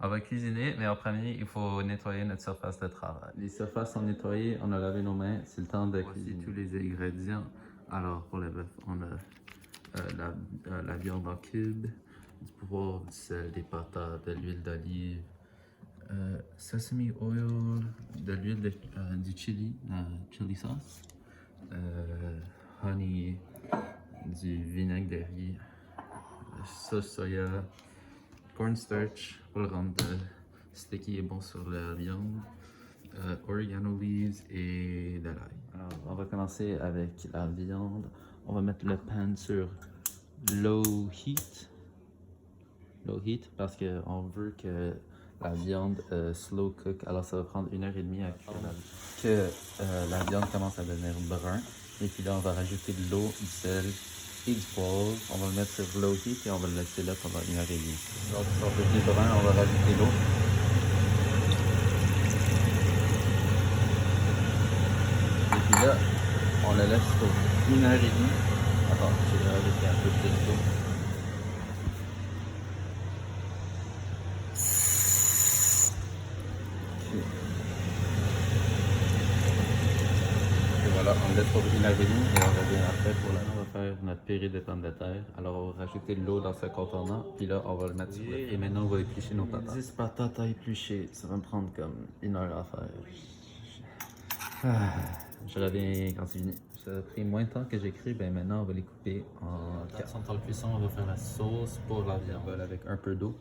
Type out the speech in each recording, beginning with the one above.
On va cuisiner, mais en premier, il faut nettoyer notre surface de travail. Les surfaces sont nettoyées, on a lavé nos mains, c'est le temps de cuisiner. Voici tous les ingrédients. Alors, pour le bœuf, on a la viande en cubes, du poivre, du sel, des patates, de l'huile d'olive, sesame oil, de l'huile du chili, chili sauce, honey, du vinaigre de riz, sauce soya, cornstarch pour le rendre sticky et bon sur la viande, oregano leaves et de l'ail. Alors, on va commencer avec la viande. On va mettre le pan sur low heat parce qu'on veut que la viande slow cook. Alors, ça va prendre 1h30 à cuire que la viande commence à devenir brun. Et puis là, on va rajouter de l'eau, du sel et du poivre. On va le mettre sur low heat et on va le laisser là pendant 1h30. Donc, pour devenir brun, on va rajouter l'eau. Et puis là, on le laisse pour 1h30. Attends, je vais rajouter un peu plus d'eau. Et voilà, on le laisse pour 1h30 et on revient après pour on va faire notre purée de pommes de terre. Alors on va rajouter de l'eau dans ce contenant, puis là on va le mettre sur le feu. Et maintenant on va éplucher nos patates. 10 patates à éplucher, ça va me prendre comme 1 heure à faire. Je reviens quand c'est fini. Ça a pris moins de temps que j'ai cru, ben maintenant on va les couper en 400 temps de cuisson. On va faire la sauce pour la viande avec un peu d'eau.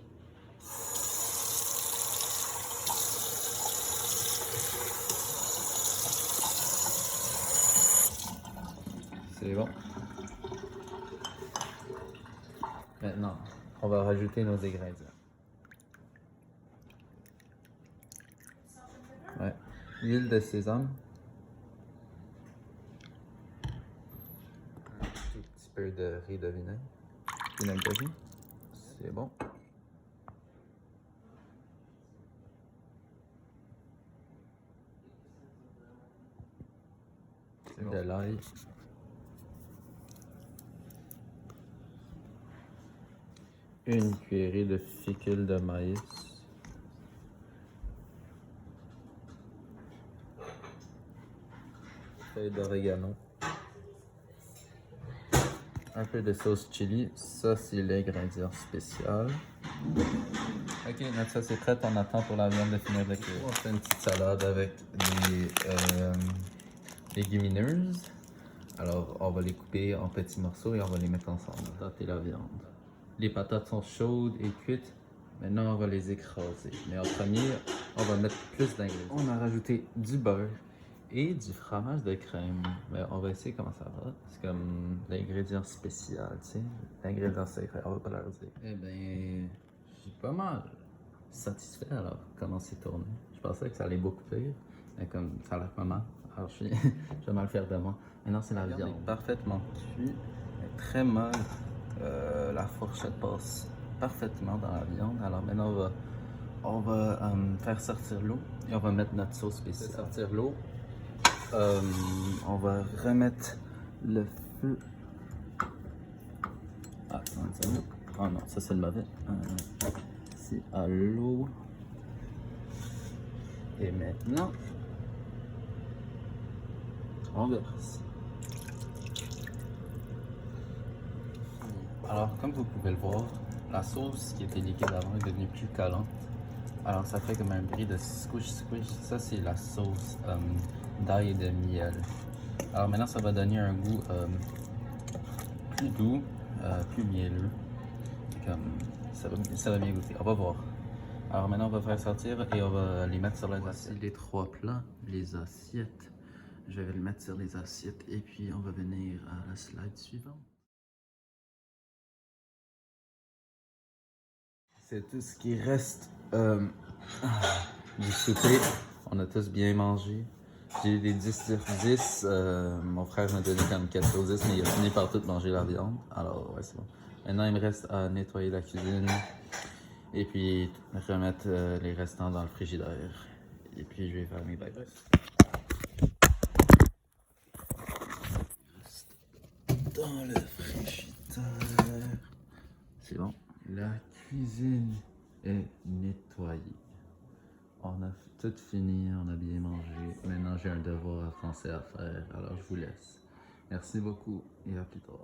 C'est bon. Maintenant, on va rajouter nos ingrédients. Ouais. L'huile de sésame. Un tout petit peu de riz de vinaigre. Vinaigre de riz. C'est bon. C'est bon. De l'ail. Une cuillerée de fécule de maïs. Feuille d'orégano. Un peu de sauce chili. Ça, c'est l'ingrédient spécial. Ok, notre sauce est prête. On attend pour la viande de finir de cuire. On fait une petite salade avec des légumineuses. Alors, on va les couper en petits morceaux et on va les mettre ensemble. Patates et la viande. Les patates sont chaudes et cuites. Maintenant, on va les écraser. Mais en premier, on va mettre plus d'ingrédients. On a rajouté du beurre et du fromage de crème. Mais on va essayer comment ça va. C'est comme l'ingrédient spécial, tu sais. L'ingrédient secret, on va pas leur dire. Eh bien, je suis pas mal satisfait alors comment c'est tourné. Je pensais que ça allait beaucoup pire. Mais comme ça a l'air pas mal. Alors je vais mal faire devant. Maintenant, c'est la viande. Est parfaitement cuit, mais très molle. La fourchette passe parfaitement dans la viande. Alors maintenant, on va faire sortir l'eau et on va mettre notre sauce spéciale. Faire sortir l'eau. On va remettre le feu. Ah, non, oh non, ça c'est le mauvais. C'est à l'eau. Et maintenant, on verse. Alors, comme vous pouvez le voir, la sauce qui était liquide avant est devenue plus collante. Alors, ça fait comme un bruit de squish squish. Ça, c'est la sauce d'ail et de miel. Alors, maintenant, ça va donner un goût plus doux, plus mielleux. Comme ça va bien goûter. On va voir. Alors, maintenant, on va faire sortir et on va les mettre sur les assiettes. Voici les 3 plats, les assiettes. Je vais le mettre sur les assiettes et puis on va venir à la slide suivante. C'est tout ce qui reste du souper. On a tous bien mangé. J'ai eu des 10 sur 10. Mon frère m'a donné comme 4 sur 10, mais il a fini par tout manger la viande. Alors, ouais, c'est bon. Maintenant, il me reste à nettoyer la cuisine et puis remettre les restants dans le frigidaire. Et puis, je vais faire mes bagels. Dans le frigidaire. C'est bon. La cuisine est nettoyée. tout fini, on a bien mangé. Maintenant, j'ai un devoir français à faire, alors je vous laisse. Merci beaucoup et à plus tard.